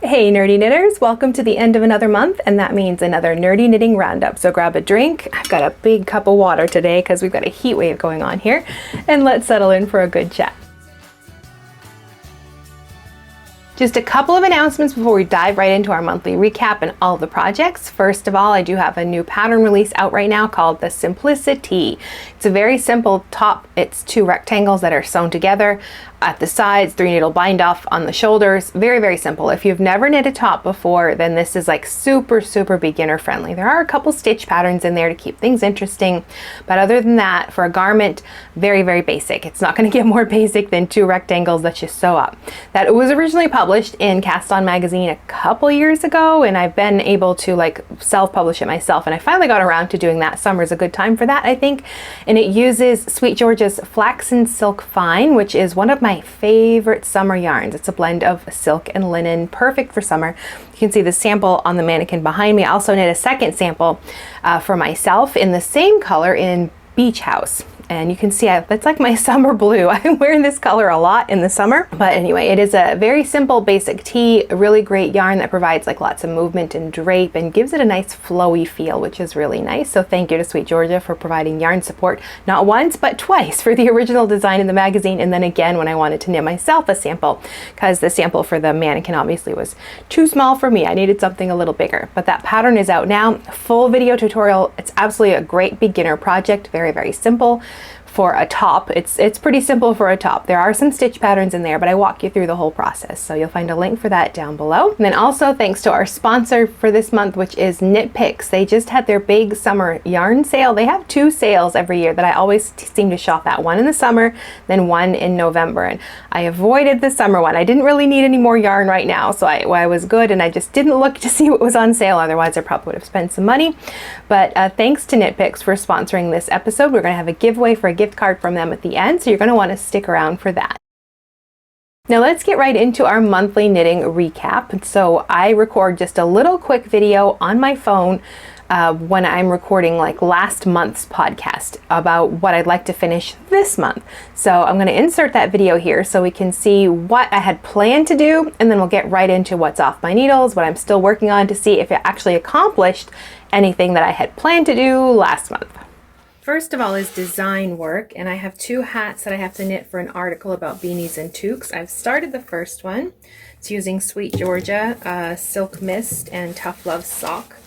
Hey nerdy knitters, welcome to the end of another month, and that means another Nerdy Knitting Roundup. So grab a drink. I've got a big cup of water today because we've got a heat wave going on here, and let's settle in for a good chat. Just a couple of announcements before we dive right into our monthly recap and all the projects. First of all, I do have a new pattern release out right now called the Simplici-Tee. It's a very simple top. It's two rectangles that are sewn together at the sides, 3 needle bind off on the shoulders. Very, very simple. If you've never knit a top before, then this is like super beginner friendly. There are a couple stitch patterns in there to keep things interesting, but other than that, for a garment, very basic. It's not going to get more basic than two rectangles that you sew up. That was originally published in Cast On magazine a couple years ago, and I've been able to like self-publish it myself, and I finally got around to doing that. Summer's a good time for that, I think. And it uses Sweet George's Flaxen Silk Fine, which is one of my favorite summer yarns. It's a blend of silk and linen, perfect for summer. You can see the sample on the mannequin behind me. I also knit a second sample for myself in the same color in Beach House. And you can see that's like my summer blue. I'm wearing this color a lot in the summer. But anyway, it is a very simple basic tee, a really great yarn that provides like lots of movement and drape and gives it a nice flowy feel, which is really nice. So thank you to Sweet Georgia for providing yarn support, not once, but twice for the original design in the magazine. And then again, when I wanted to knit myself a sample, because the sample for the mannequin obviously was too small for me. I needed something a little bigger, but that pattern is out now. Full video tutorial. It's absolutely a great beginner project. Very simple. For a top, it's pretty simple for a top. There are some stitch patterns in there, but I walk you through the whole process. So you'll find a link for that down below. And then also thanks to our sponsor for this month, which is Knit Picks. They just had their big summer yarn sale. They have 2 sales every year that I always seem to shop at. One in the summer, then one in November. And I avoided the summer one. I didn't really need any more yarn right now, so I was good, and I just didn't look to see what was on sale. Otherwise, I probably would have spent some money. But thanks to Knit Picks for sponsoring this episode. We're going to have a giveaway for a gift card from them at the end, so you're going to want to stick around for that. Now let's get right into our monthly knitting recap. So I record just a little quick video on my phone when I'm recording like last month's podcast about what I'd like to finish this month. So I'm going to insert that video here so we can see what I had planned to do, and then we'll get right into what's off my needles, what I'm still working on to see if it actually accomplished anything that I had planned to do last month. First of all is design work, and I have 2 hats that I have to knit for an article about beanies and toques. I've started the first one. It's using Sweet Georgia Silk Mist and Tough Love Sock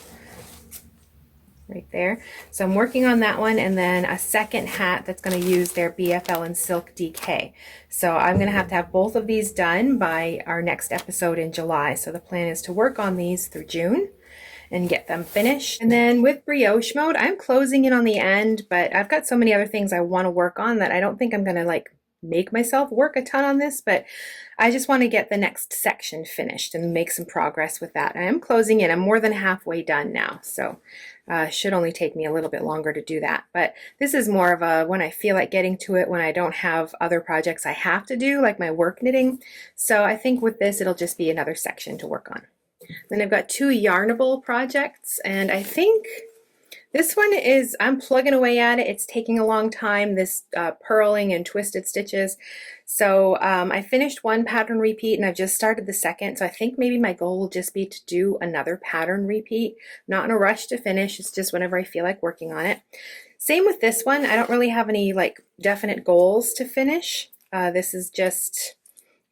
right there. So I'm working on that one, and then a second hat that's going to use their BFL and Silk DK. So I'm going to have both of these done by our next episode in July. So the plan is to work on these through June and get them finished. And then with Brioche mode, I'm closing in on the end, but I've got so many other things I want to work on that I don't think I'm going to like make myself work a ton on this, but I just want to get the next section finished and make some progress with that. I am closing in. I'm more than halfway done now, so should only take me a little bit longer to do that. But this is more of a when I feel like getting to it, when I don't have other projects I have to do, like my work knitting. So I think with this, it'll just be another section to work on. Then I've got 2 Yarnable projects, and I think this one is, I'm plugging away at it. It's taking a long time, this purling and twisted stitches. So I finished 1 pattern repeat, and I've just started the second. So I think maybe my goal will just be to do another pattern repeat. Not in a rush to finish. It's just whenever I feel like working on it. Same with this one. I don't really have any like definite goals to finish. This is just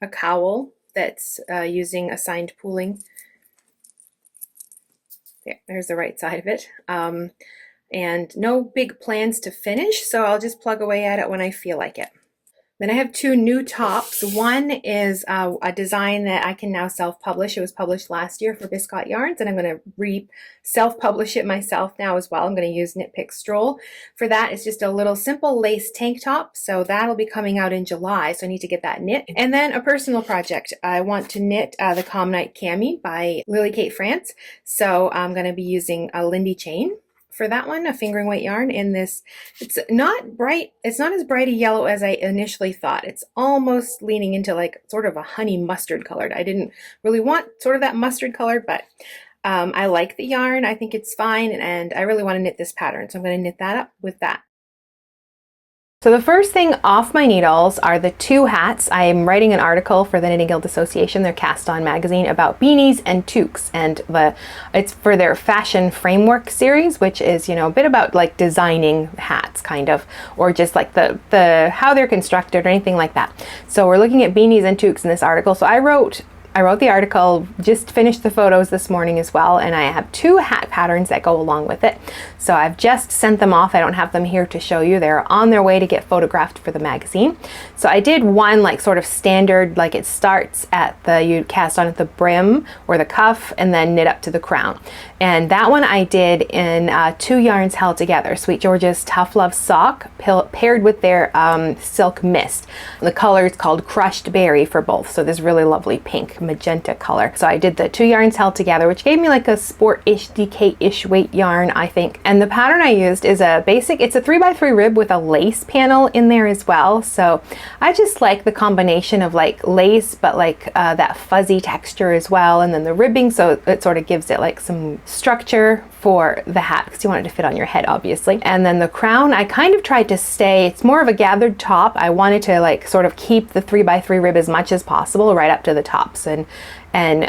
a cowl that's using assigned pooling. There's the right side of it. And no big plans to finish, so I'll just plug away at it when I feel like it. Then I have 2 new tops. One is a design that I can now self-publish. It was published last year for Biscot Yarns, and I'm going to self-publish it myself now as well. I'm going to use Knit Pick Stroll. For that, it's just a little simple lace tank top, so that'll be coming out in July, so I need to get that knit. And then a personal project. I want to knit the Calm Night Cami by Lily Kate France, so I'm going to be using a Lindy chain for that one, a fingering weight yarn in this. It's not bright, it's not as bright a yellow as I initially thought. It's almost leaning into like sort of a honey mustard colored. I didn't really want sort of that mustard color, but I like the yarn. I think it's fine, and I really want to knit this pattern, so I'm going to knit that up with that. So the first thing off my needles are the two hats. I am writing an article for the Knitting Guild Association, their cast on magazine, about beanies and toques, and it's for their fashion framework series, which is, you know, a bit about like designing hats kind of, or just like the how they're constructed or anything like that. So we're looking at beanies and toques in this article. So I wrote the article, just finished the photos this morning as well, and I have two hat patterns that go along with it. So I've just sent them off. I don't have them here to show you. They're on their way to get photographed for the magazine. So I did one like sort of standard, like it starts at you cast on at the brim or the cuff and then knit up to the crown. And that one I did in 2 yarns held together. Sweet George's Tough Love Sock paired with their Silk Mist. The color is called Crushed Berry for both. So this really lovely pink magenta color. So I did the 2 yarns held together, which gave me like a sport-ish, DK-ish weight yarn, I think. And the pattern I used is a basic, it's a 3x3 rib with a lace panel in there as well. So I just like the combination of like lace, but like that fuzzy texture as well. And then the ribbing, so it sort of gives it like some structure for the hat because you want it to fit on your head, obviously. And then the crown, I kind of tried to stay, it's more of a gathered top. I wanted to like sort of keep the 3x3 rib as much as possible right up to the tops and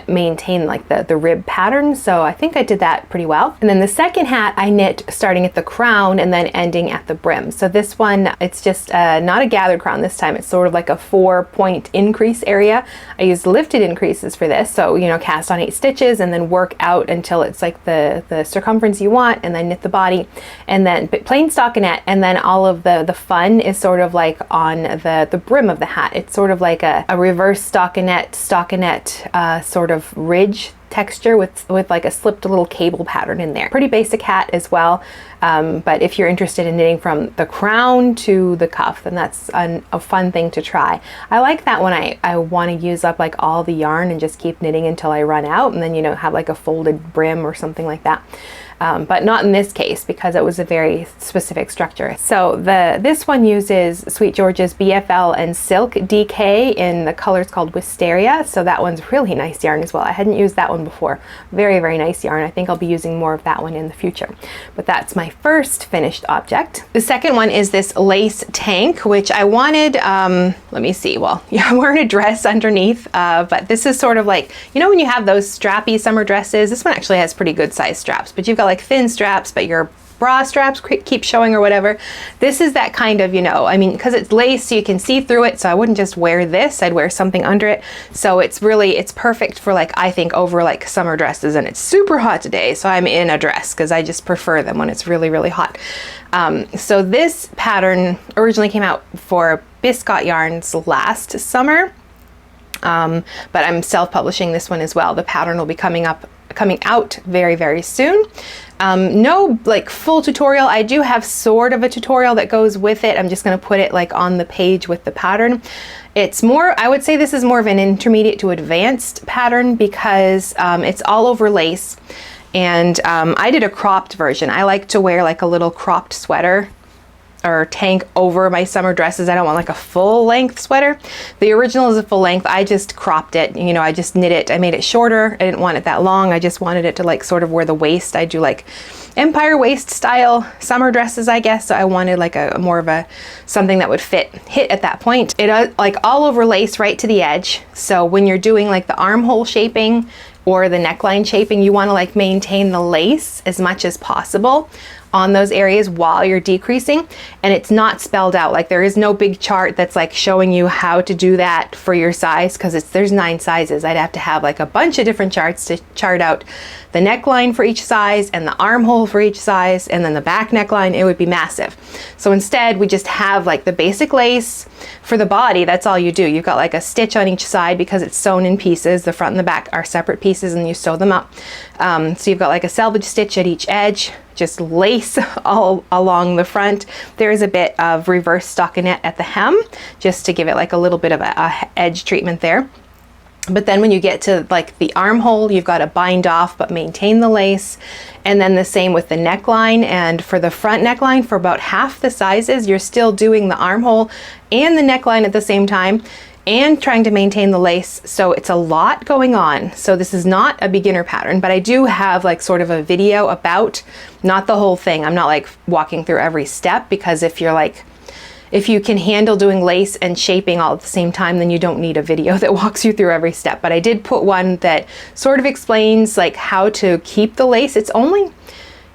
maintain like the rib pattern. So I think I did that pretty well. And then the second hat I knit starting at the crown and then ending at the brim. So this one, it's just not a gathered crown this time. It's sort of like a 4-point increase area. I used lifted increases for this. So, you know, cast on 8 stitches and then work out until it's like the circumference you want, and then knit the body, and then plain stockinette. And then all of the fun is sort of like on the brim of the hat. It's sort of like a reverse stockinette sort of ridge texture with like a slipped little cable pattern in there. Pretty basic hat as well, but if you're interested in knitting from the crown to the cuff, then that's a fun thing to try. I like that when I want to use up like all the yarn and just keep knitting until I run out, and then, you know, have like a folded brim or something like that. But not in this case because it was a very specific structure. So this one uses Sweet George's BFL and Silk DK in the colors called Wisteria. So that one's really nice yarn as well. I hadn't used that one before. Very, very nice yarn. I think I'll be using more of that one in the future. But that's my first finished object. The second one is this lace tank, which I wanted, let me see, well, yeah, I'm wearing a dress underneath, but this is sort of like, you know, when you have those strappy summer dresses, this one actually has pretty good size straps, but you've got like thin straps, but your bra straps keep showing or whatever. This is that kind of, you know, I mean, because it's lace, so you can see through it. So I wouldn't just wear this, I'd wear something under it. So it's perfect for like, I think over like summer dresses, and it's super hot today. So I'm in a dress because I just prefer them when it's really, really hot. So this pattern originally came out for Biscot Yarns last summer. But I'm self-publishing this one as well. The pattern will be coming out very, very soon. No like full tutorial. I do have sort of a tutorial that goes with it. I'm just going to put it like on the page with the pattern. It's more, I would say this is more of an intermediate to advanced pattern because it's all over lace. And I did a cropped version. I like to wear like a little cropped sweater or tank over my summer dresses. I don't want like a full length sweater. The original is a full length. I just cropped it, you know, I just knit it. I made it shorter. I didn't want it that long. I just wanted it to like sort of wear the waist. I do like empire waist style summer dresses, I guess. So I wanted like a more of a something that would hit at that point. It like all over lace right to the edge. So when you're doing like the armhole shaping or the neckline shaping, you want to like maintain the lace as much as possible on those areas while you're decreasing, and it's not spelled out. Like there is no big chart that's like showing you how to do that for your size, because there's 9 sizes. I'd have to have like a bunch of different charts to chart out the neckline for each size and the armhole for each size and then the back neckline. It would be massive. So instead we just have like the basic lace for the body. That's all you do. You've got like a stitch on each side because it's sewn in pieces. The front and the back are separate pieces and you sew them up. So you've got like a selvage stitch at each edge, just lace all along the front. There is a bit of reverse stockinette at the hem just to give it like a little bit of a edge treatment there. But then when you get to like the armhole, you've got to bind off but maintain the lace. And then the same with the neckline. And for the front neckline, for about half the sizes, you're still doing the armhole and the neckline at the same time and trying to maintain the lace. So it's a lot going on. So this is not a beginner pattern, but I do have like sort of a video about, not the whole thing. I'm not like walking through every step, because if you're like, if you can handle doing lace and shaping all at the same time, then you don't need a video that walks you through every step. But I did put one that sort of explains like how to keep the lace. It's only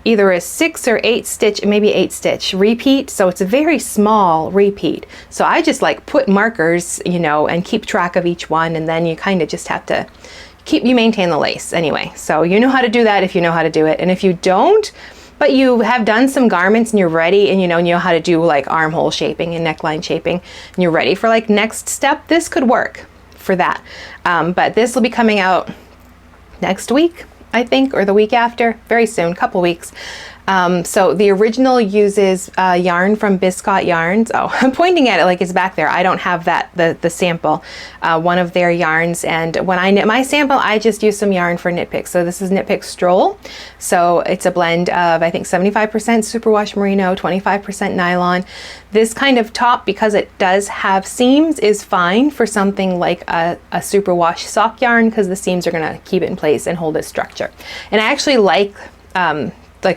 either a 6 or 8 stitch, maybe 8 stitch repeat. So it's a very small repeat. So I just like put markers, you know, and keep track of each one. And then you kind of just have to you maintain the lace anyway. So you know how to do that if you know how to do it. And if you don't, but you have done some garments and you're ready and you know how to do like armhole shaping and neckline shaping and you're ready for like next step, this could work for that. But this will be coming out next week, I think, or the week after, very soon, couple weeks. So the original uses yarn from Biscott Yarns. Oh, I'm pointing at it like it's back there. I don't have that, the sample, one of their yarns. And when I knit my sample, I just use some yarn for Knit Picks. So this is Knit Picks Stroll. So it's a blend of, I think, 75% superwash merino, 25% nylon. This kind of top, because it does have seams, is fine for something like a superwash sock yarn, because the seams are gonna keep it in place and hold its structure. And I actually like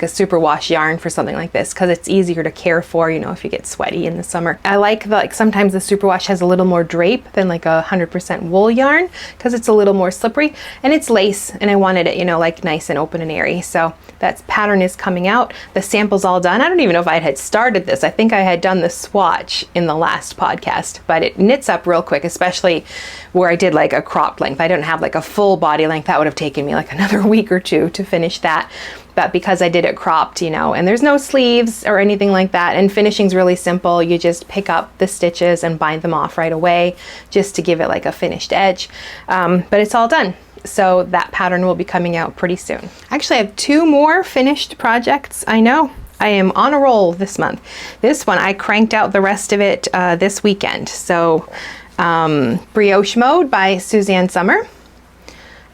a superwash yarn for something like this because it's easier to care for, you know, if you get sweaty in the summer. I like sometimes the superwash has a little more drape than like 100% wool yarn because it's a little more slippery, and it's lace, and I wanted it, you know, like nice and open and airy. So that pattern is coming out. The sample's all done. I don't even know if I had started this. I think I had done the swatch in the last podcast, but it knits up real quick, especially where I did like a cropped length. I didn't have like a full body length. That would have taken me like another week or two to finish that. But because I did it cropped, you know, and there's no sleeves or anything like that, and finishing's really simple. You just pick up the stitches and bind them off right away just to give it like a finished edge. But it's all done. So that pattern will be coming out pretty soon. Actually, I have 2 more finished projects. I know. I am on a roll this month. This one, I cranked out the rest of it this weekend. So Brioche Mode by Susanne Sommer.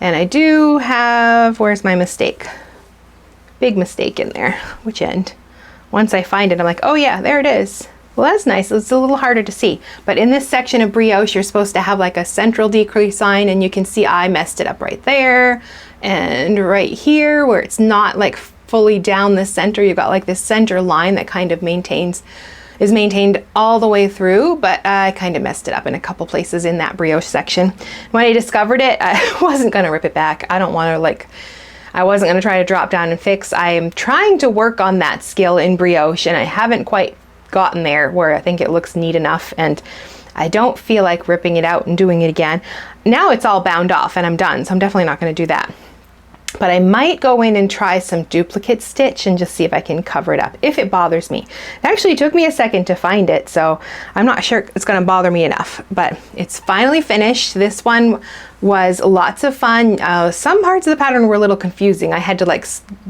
And I do have, where's my mistake? Big mistake in there. Which end? Once I find it, I'm like, oh yeah, there it is. Well, that's nice. It's a little harder to see. But in this section of Brioche, you're supposed to have like a central decrease line, and you can see I messed it up right there. And right here, where it's not like fully down the center, you've got like this center line that kind of is maintained all the way through, but I kind of messed it up in a couple places in that Brioche section. When I discovered it, I wasn't gonna rip it back. I wasn't gonna try to drop down and fix. I am trying to work on that skill in Brioche, and I haven't quite gotten there where I think it looks neat enough, and I don't feel like ripping it out and doing it again. Now it's all bound off and I'm done, so I'm definitely not gonna do that. But I might go in and try some duplicate stitch and just see if I can cover it up, if it bothers me. It actually took me a second to find it, so I'm not sure it's gonna bother me enough, but it's finally finished. This one was lots of fun. Some parts of the pattern were a little confusing. I had to like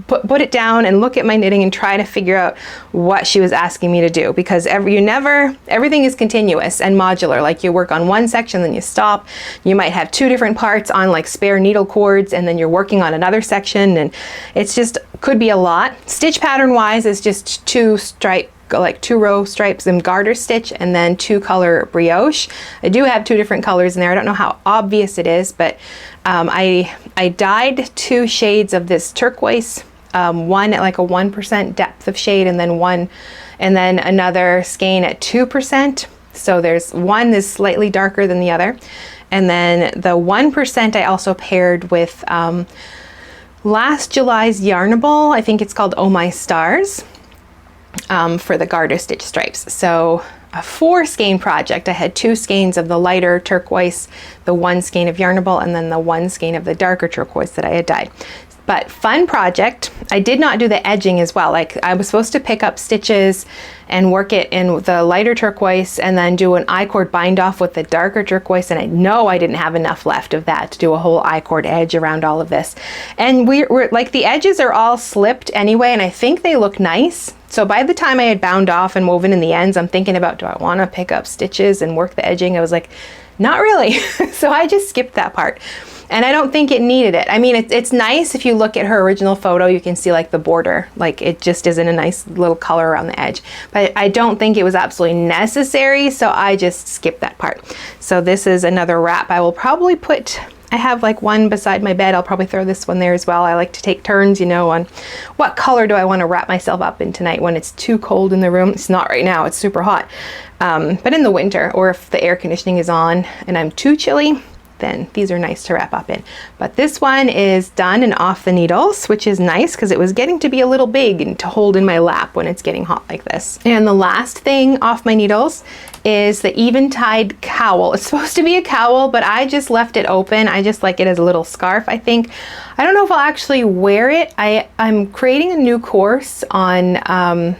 put it down and look at my knitting and try to figure out what she was asking me to do, because everything is continuous and modular. Like you work on one section, then you stop. You might have 2 different parts on like spare needle cords, and then you're working on another section, and it's just could be a lot. Stitch pattern wise is just 2 row stripes and garter stitch, and then 2 color brioche. I do have 2 different colors in there. I don't know how obvious it is, but I dyed 2 shades of this turquoise, one at like a 1% depth of shade, and then another skein at 2%. So there's one is slightly darker than the other, and then the 1% I also paired with last July's Yarnable. I think it's called Oh My Stars. For the garter stitch stripes. So a 4 skein project. I had 2 skeins of the lighter turquoise, the 1 skein of Yarnable, and then the 1 skein of the darker turquoise that I had dyed. But fun project. I did not do the edging as well. Like I was supposed to pick up stitches and work it in the lighter turquoise and then do an I-cord bind off with the darker turquoise, and I know I didn't have enough left of that to do a whole I-cord edge around all of this. And we're like, the edges are all slipped anyway, and I think they look nice. So by the time I had bound off and woven in the ends, I'm thinking about, do I want to pick up stitches and work the edging? I was like, not really. So I just skipped that part. And I don't think it needed it. I mean, it's nice if you look at her original photo, you can see like the border, like it just isn't a nice little color around the edge. But I don't think it was absolutely necessary, so I just skipped that part. So this is another wrap. I will probably put, I have like one beside my bed. I'll probably throw this one there as well. I like to take turns, you know, on what color do I want to wrap myself up in tonight when it's too cold in the room. It's not right now, it's super hot. But in the winter, or if the air conditioning is on and I'm too chilly, then these are nice to wrap up in. But this one is done and off the needles, which is nice because it was getting to be a little big and to hold in my lap when it's getting hot like this. And the last thing off my needles is the Eventide Cowl. It's supposed to be a cowl, but I just left it open. I just like it as a little scarf, I think. I don't know if I'll actually wear it. I'm creating a new course on,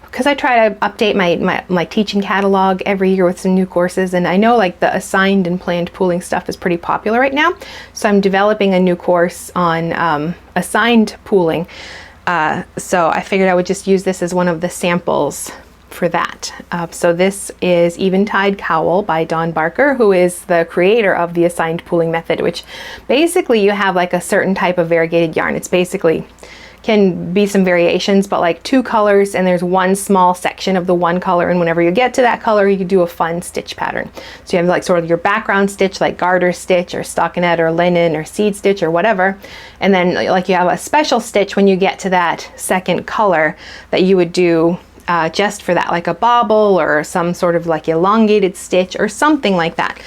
because I try to update my teaching catalog every year with some new courses, and I know like the assigned and planned pooling stuff is pretty popular right now. So I'm developing a new course on assigned pooling. So I figured I would just use this as one of the samples for that. So this is Eventide Cowl by Dawn Barker, who is the creator of the assigned pooling method, which basically you have like a certain type of variegated yarn. It's basically can be some variations, but like 2 colors, and there's one small section of the one color, and whenever you get to that color you can do a fun stitch pattern. So you have like sort of your background stitch like garter stitch or stockinette or linen or seed stitch or whatever, and then like you have a special stitch when you get to that second color that you would do just for that, like a bobble or some sort of like elongated stitch or something like that.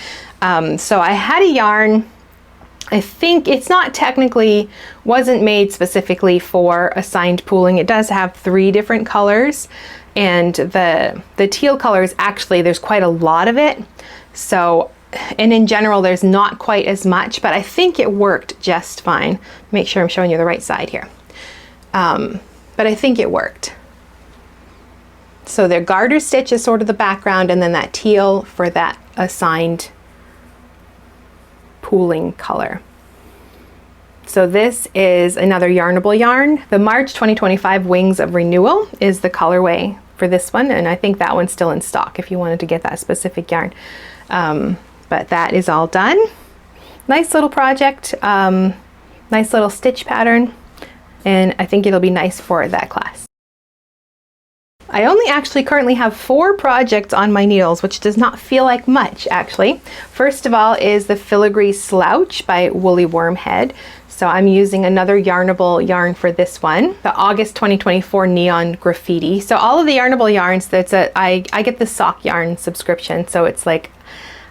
So I had a yarn, I think it's not technically, wasn't made specifically for assigned pooling. It does have 3 different colors, and the teal color is actually, there's quite a lot of it. So, and in general there's not quite as much, but I think it worked just fine. Make sure I'm showing you the right side here. But I think it worked. So their garter stitch is sort of the background, and then that teal for that assigned pooling color. So this is another Yarnable yarn. The March 2025 Wings of Renewal is the colorway for this one, and I think that one's still in stock if you wanted to get that specific yarn. But that is all done. Nice little project, nice little stitch pattern, and I think it'll be nice for that class. I only actually currently have 4 projects on my needles, which does not feel like much actually. First of all is the Filigree Slouch by Woolly Wormhead. So I'm using another Yarnable yarn for this one, the August 2024 Neon Graffiti. So all of the Yarnable yarns, I get the sock yarn subscription, so it's like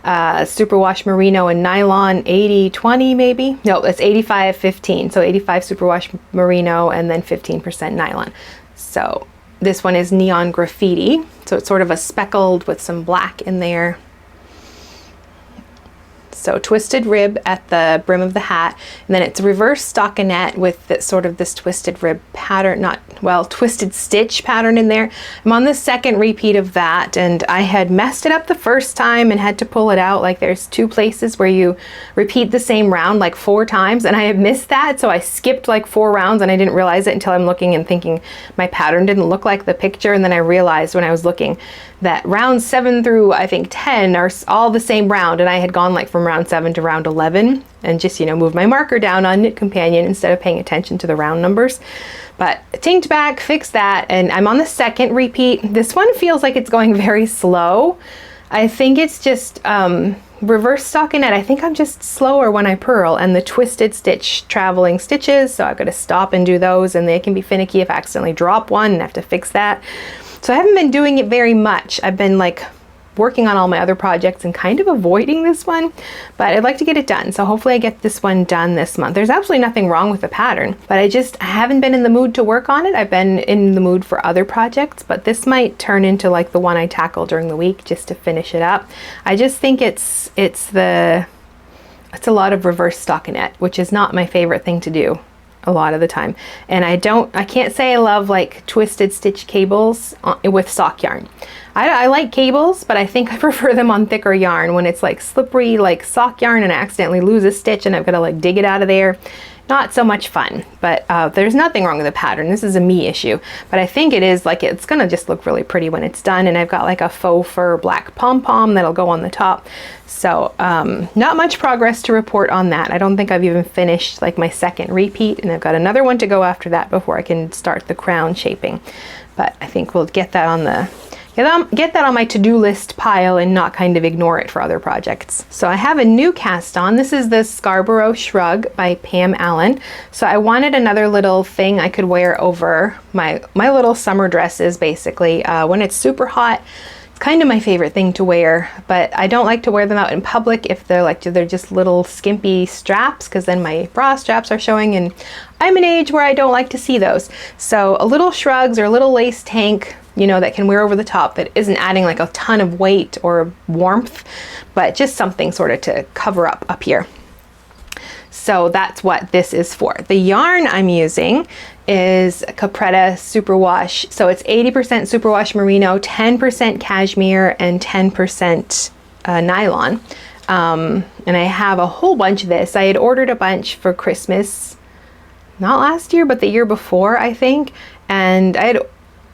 Superwash Merino and Nylon 80-20 maybe? No, it's 85-15, so 85 Superwash Merino and then 15% Nylon. So this one is Neon Graffiti, so it's sort of a speckled with some black in there. So twisted rib at the brim of the hat, and then it's reverse stockinette with sort of this twisted rib pattern, twisted stitch pattern in there. I'm on the second repeat of that, and I had messed it up the first time and had to pull it out. Like there's 2 places where you repeat the same round like 4 times, and I had missed that, so I skipped like 4 rounds and I didn't realize it until I'm looking and thinking my pattern didn't look like the picture, and then I realized when I was looking that rounds 7 through I think 10 are all the same round, and I had gone like from round 7 to round 11 and just, you know, moved my marker down on Knit Companion instead of paying attention to the round numbers. But tinked back, fixed that, and I'm on the second repeat. This one feels like it's going very slow. I think it's just reverse stockinette. I think I'm just slower when I purl, and the twisted stitch traveling stitches, so I've got to stop and do those, and they can be finicky if I accidentally drop one and have to fix that. So I haven't been doing it very much. I've been like working on all my other projects and kind of avoiding this one, but I'd like to get it done. So hopefully I get this one done this month. There's absolutely nothing wrong with the pattern, but I haven't been in the mood to work on it. I've been in the mood for other projects, but this might turn into like the one I tackle during the week just to finish it up. I just think it's a lot of reverse stockinette, which is not my favorite thing to do a lot of the time. And I can't say I love like twisted stitch cables with sock yarn. I like cables, but I think I prefer them on thicker yarn when it's like slippery like sock yarn and I accidentally lose a stitch and I've got to like dig it out of there. Not so much fun, but there's nothing wrong with the pattern. This is a me issue, but I think it is like, it's gonna just look really pretty when it's done, and I've got like a faux fur black pom-pom that'll go on the top. So not much progress to report on that. I don't think I've even finished like my second repeat, and I've got another one to go after that before I can start the crown shaping. But I think we'll get that on the get that on my to-do list pile and not kind of ignore it for other projects. So I have a new cast on. This is the Scarborough Shrug by Pam Allen. So I wanted another little thing I could wear over my little summer dresses, basically. When it's super hot, it's kind of my favorite thing to wear, but I don't like to wear them out in public if they're just little skimpy straps, because then my bra straps are showing, and I'm an age where I don't like to see those. So a little shrugs or a little lace tank, you know, that can wear over the top, that isn't adding like a ton of weight or warmth, but just something sort of to cover up here. So that's what this is for. The yarn I'm using is Capretta Superwash. So it's 80% Superwash Merino, 10% cashmere, and 10% nylon. And I have a whole bunch of this. I had ordered a bunch for Christmas, not last year, but the year before, I think. And I had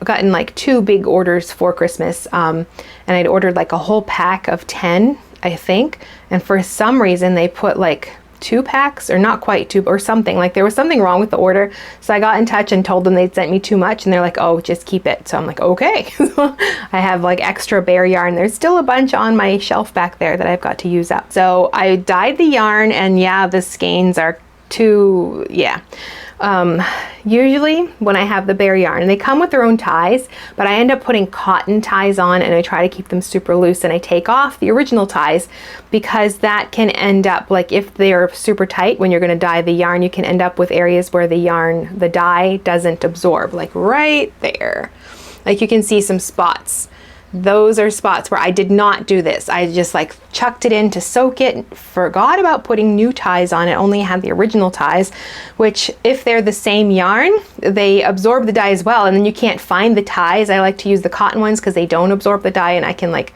gotten like 2 big orders for Christmas, and I'd ordered like a whole pack of 10, I think, and for some reason they put like 2 packs, or not quite 2, or something, like there was something wrong with the order. So I got in touch and told them they'd sent me too much, and they're like, oh, just keep it. So I'm like, okay. I have like extra bare yarn. There's still a bunch on my shelf back there that I've got to use up. So I dyed the yarn, and yeah, the skeins are too, yeah. Usually when I have the bare yarn, and they come with their own ties, but I end up putting cotton ties on, and I try to keep them super loose, and I take off the original ties, because that can end up, like if they're super tight when you're going to dye the yarn, you can end up with areas where the dye doesn't absorb, like right there. Like you can see some spots. Those are spots where I did not do this. I just like chucked it in to soak it, forgot about putting new ties on it, only had the original ties, which if they're the same yarn, they absorb the dye as well, and then you can't find the ties. I like to use the cotton ones because they don't absorb the dye, and I can like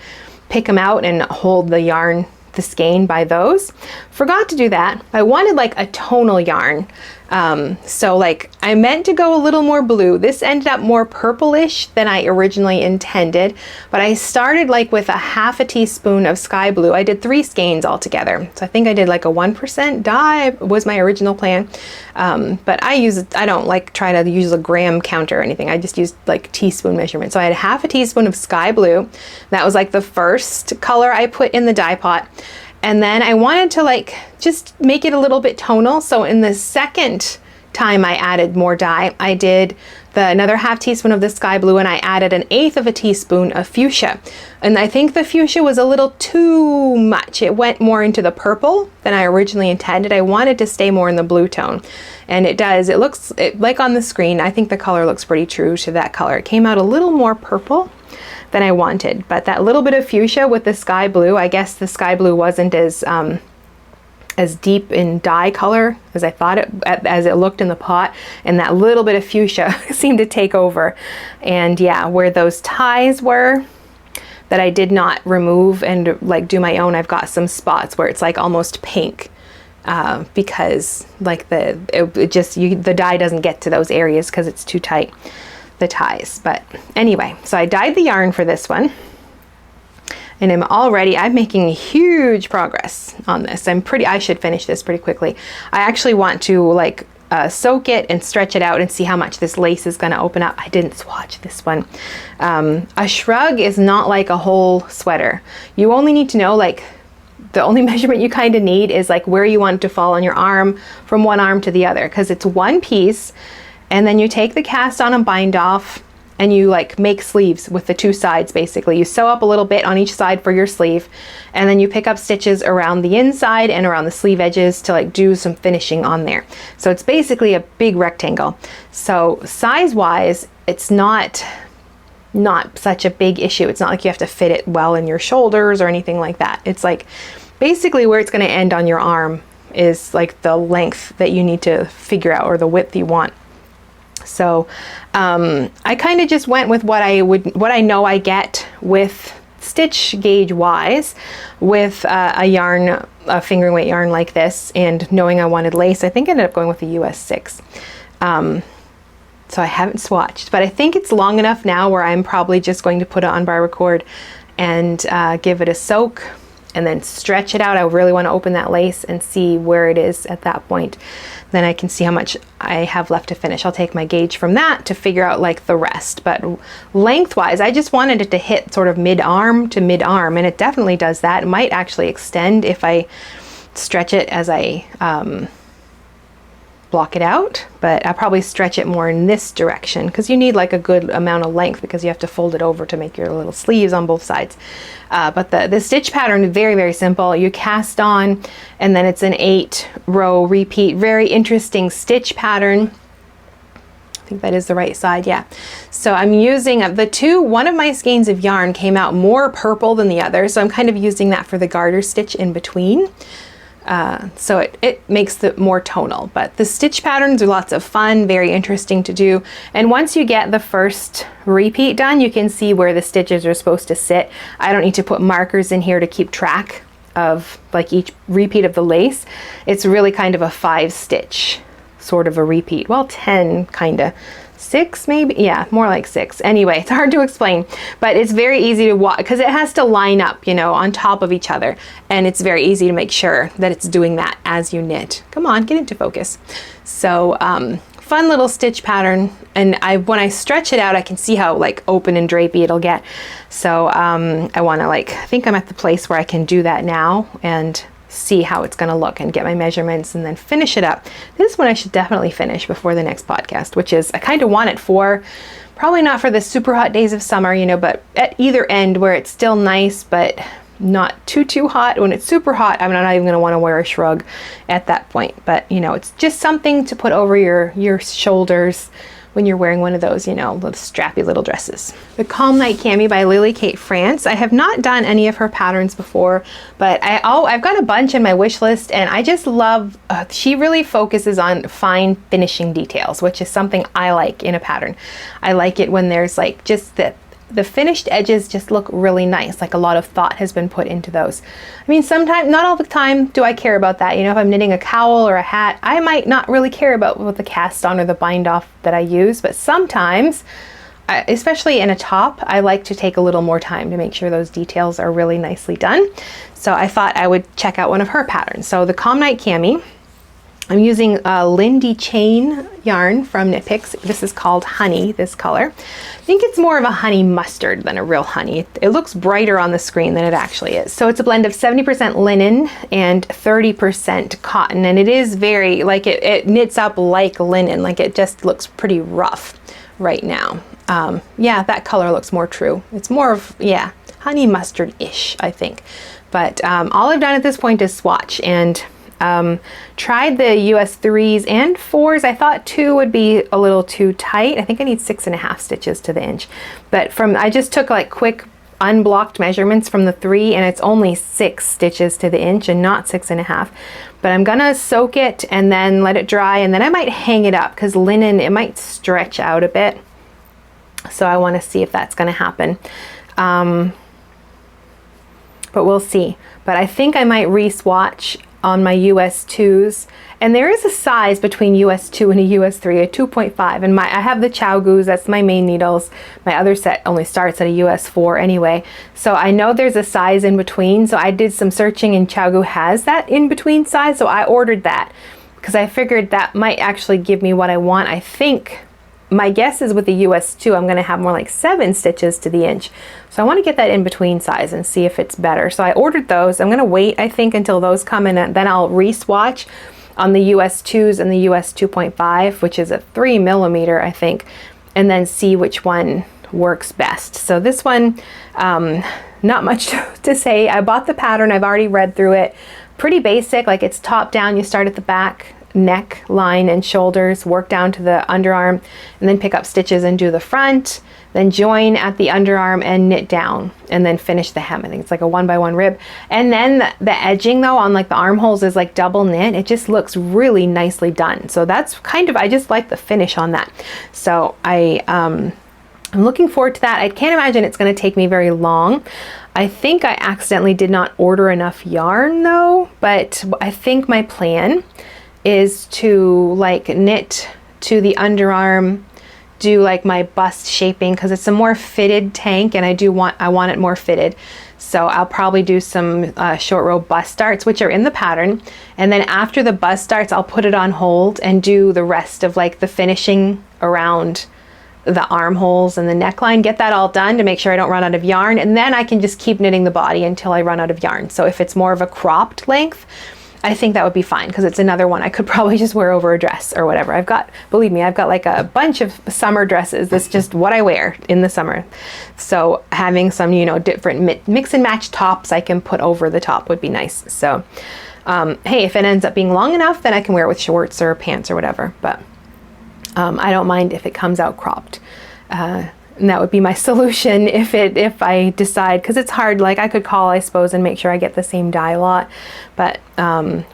pick them out and hold the yarn, the skein, by those. Forgot to do that. I wanted like a tonal yarn. So like I meant to go a little more blue. This ended up more purplish than I originally intended, but I started like with a half a teaspoon of sky blue. I did 3 skeins altogether. So I think I did like a 1% dye was my original plan. But I don't like try to use a gram counter or anything. I just used like teaspoon measurement. So I had half a teaspoon of sky blue. That was like the first color I put in the dye pot. And then I wanted to like just make it a little bit tonal. So in the second time I added more dye, I did another half teaspoon of the sky blue, and I added 1/8 of a teaspoon of fuchsia. And I think the fuchsia was a little too much. It went more into the purple than I originally intended. I wanted to stay more in the blue tone. And it does. It looks like on the screen, I think the color looks pretty true to that color. It came out a little more purple than I wanted, but that little bit of fuchsia with the sky blue, I guess the sky blue wasn't as deep in dye color as I thought as it looked in the pot, and that little bit of fuchsia seemed to take over. And yeah, where those ties were that I did not remove and like do my own, I've got some spots where it's like almost pink, because like the dye doesn't get to those areas because it's too tight, the ties. But anyway, so I dyed the yarn for this one, and I'm making huge progress on this. I should finish this pretty quickly. I actually want to like soak it and stretch it out and see how much this lace is going to open up. I didn't swatch this one. A shrug is not like a whole sweater. You only need to know, like, the only measurement you kind of need is like where you want it to fall on your arm from one arm to the other, because it's one piece. And then you take the cast on and bind off, and you like make sleeves with the 2 sides. Basically you sew up a little bit on each side for your sleeve, and then you pick up stitches around the inside and around the sleeve edges to like do some finishing on there. So it's basically a big rectangle. So size wise, it's not such a big issue. It's not like you have to fit it well in your shoulders or anything like that. It's like basically where it's going to end on your arm is like the length that you need to figure out, or the width you want. So I kind of just went with what I know I get with stitch gauge wise with a fingering weight yarn like this, and knowing I wanted lace. I think I ended up going with a US 6. So I haven't swatched, but I think it's long enough now where I'm probably just going to put it on bar record and give it a soak and then stretch it out. I really want to open that lace and see where it is at that point. Then I can see how much I have left to finish. I'll take my gauge from that to figure out like the rest. But lengthwise, I just wanted it to hit sort of mid-arm to mid-arm, and it definitely does that. It might actually extend if I stretch it as I block it out, but I'll probably stretch it more in this direction because you need like a good amount of length because you have to fold it over to make your little sleeves on both sides. But the stitch pattern is very, very simple. You cast on, and then it's an 8-row repeat. Very interesting stitch pattern. I think that is the right side, yeah. So I'm using one of my skeins of yarn came out more purple than the other, so I'm kind of using that for the garter stitch in between. So it makes it more tonal, but the stitch patterns are lots of fun, very interesting to do. And once you get the first repeat done, you can see where the stitches are supposed to sit. I don't need to put markers in here to keep track of like each repeat of the lace. It's really kind of a 5-stitch sort of a repeat. Well, 10 kind of. 6 maybe? Yeah, more like 6. Anyway, it's hard to explain, but it's very easy to watch because it has to line up, you know, on top of each other. And it's very easy to make sure that it's doing that as you knit. Come on, get into focus. So fun little stitch pattern. And when I stretch it out, I can see how like open and drapey it'll get. So I want to I think I'm at the place where I can do that now and see how it's going to look and get my measurements and then finish it up. This one I should definitely finish before the next podcast, which is I kind of want it for, probably not for the super hot days of summer, you know, but at either end where it's still nice, but not too hot. When it's super hot, I'm not even going to want to wear a shrug at that point. But, you know, it's just something to put over your shoulders when you're wearing one of those, you know, little strappy little dresses. The Calm Night Cami by Lily Kate France. I have not done any of her patterns before, but I've got a bunch in my wish list, and I just love, she really focuses on fine finishing details, which is something I like in a pattern. I like it when there's like just the finished edges just look really nice, like a lot of thought has been put into those. I mean, sometimes, not all the time do I care about that. You know, if I'm knitting a cowl or a hat, I might not really care about what the cast on or the bind off that I use, but sometimes, especially in a top, I like to take a little more time to make sure those details are really nicely done. So I thought I would check out one of her patterns. So the Calm Night Cami, I'm using Lindy Chain yarn from Knit Picks. This is called Honey, this color. I think it's more of a honey mustard than a real honey. It looks brighter on the screen than it actually is. So it's a blend of 70% linen and 30% cotton, and it is very, like it knits up like linen, like it just looks pretty rough right now. Yeah, that color looks more true. It's more of, yeah, honey mustard-ish, I think. But all I've done at this point is swatch, and tried the US 3s and 4s. I thought 2 would be a little too tight. I think I need 6.5 stitches to the inch. But I just took like quick unblocked measurements from the 3, and it's only 6 stitches to the inch and not 6.5. But I'm gonna soak it and then let it dry, and then I might hang it up because linen, it might stretch out a bit. So I want to see if that's gonna happen. But we'll see. But I think I might re-swatch on my US 2s, and there is a size between US 2 and a US 3, a 2.5, and I have the Chow Goose, that's my main needles. My other set only starts at a US 4 anyway, so I know there's a size in between, so I did some searching and Chow Goose has that in between size, so I ordered that because I figured that might actually give me what I want. I think my guess is with the US 2 I'm going to have more like 7 stitches to the inch. So I want to get that in between size and see if it's better. So I ordered those. I'm going to wait, I think, until those come in, and then I'll re-swatch on the US 2s and the US 2.5, which is a 3mm, I think, and then see which one works best. So this one, not much to say. I bought the pattern. I've already read through it. Pretty basic, like it's top down. You start at the back neck line and shoulders, work down to the underarm, and then pick up stitches and do the front, then join at the underarm and knit down, and then finish the hem. I think it's like a 1x1 rib. And then the edging though on like the armholes is like double knit. It just looks really nicely done. So that's kind of, I just like the finish on that. So I'm looking forward to that. I can't imagine it's going to take me very long. I think I accidentally did not order enough yarn though, but I think my plan is to like knit to the underarm, do like my bust shaping because it's a more fitted tank, and I want it more fitted. So I'll probably do some short row bust darts, which are in the pattern. And then after the bust darts, I'll put it on hold and do the rest of like the finishing around the armholes and the neckline, get that all done to make sure I don't run out of yarn. And then I can just keep knitting the body until I run out of yarn. So if it's more of a cropped length, I think that would be fine because it's another one I could probably just wear over a dress or whatever. I've got, believe me, I've got like a bunch of summer dresses. That's just what I wear in the summer. So having some, you know, different mix and match tops I can put over the top would be nice. So, hey, if it ends up being long enough, then I can wear it with shorts or pants or whatever. But I don't mind if it comes out cropped. And that would be my solution if I decide, because it's hard. Like I could call, I suppose, and make sure I get the same dye lot, but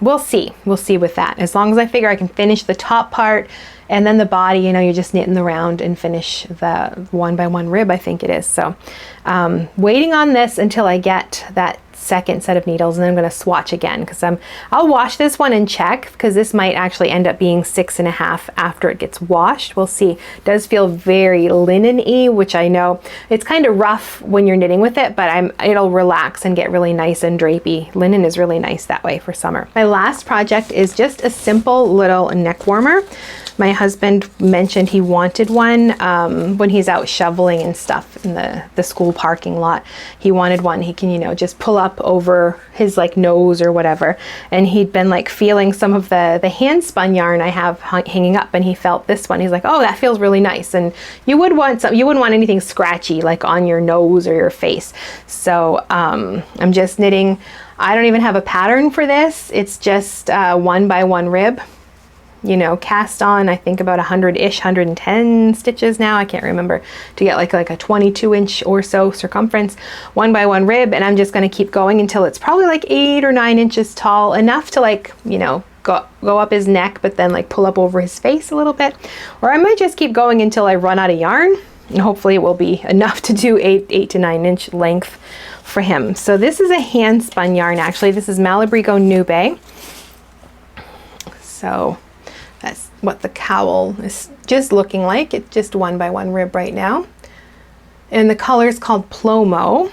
we'll see with that. As long as I figure I can finish the top part and then the body, you know, you're just knitting the round and finish the 1x1 rib, I think it is. So waiting on this until I get that second set of needles, and then I'm going to swatch again because I'll wash this one and check, because this might actually end up being 6.5 after it gets washed. We'll see. It does feel very linen-y, which I know it's kind of rough when you're knitting with it, but it'll relax and get really nice and drapey. Linen is really nice that way for summer. My last project is just a simple little neck warmer. My husband mentioned he wanted one when he's out shoveling and stuff in the school parking lot. He wanted one he can, you know, just pull up over his like nose or whatever. And he'd been like feeling some of the hand spun yarn I have hanging up, and he felt this one. He's like, oh, that feels really nice. And you wouldn't want anything scratchy like on your nose or your face. So I'm just knitting. I don't even have a pattern for this. It's just 1x1 rib. You know, cast on, I think about 100-ish, 110 stitches now, I can't remember, to get like a 22-inch or so circumference, 1x1 rib. And I'm just going to keep going until it's probably like 8 or 9 inches tall, enough to like, you know, go up his neck, but then like pull up over his face a little bit. Or I might just keep going until I run out of yarn, and hopefully it will be enough to do 8 to 9 inch length for him. So this is a hand spun yarn, actually. This is Malabrigo Nube. So that's what the cowl is just looking like. It's just 1x1 rib right now. And the color is called Plomo.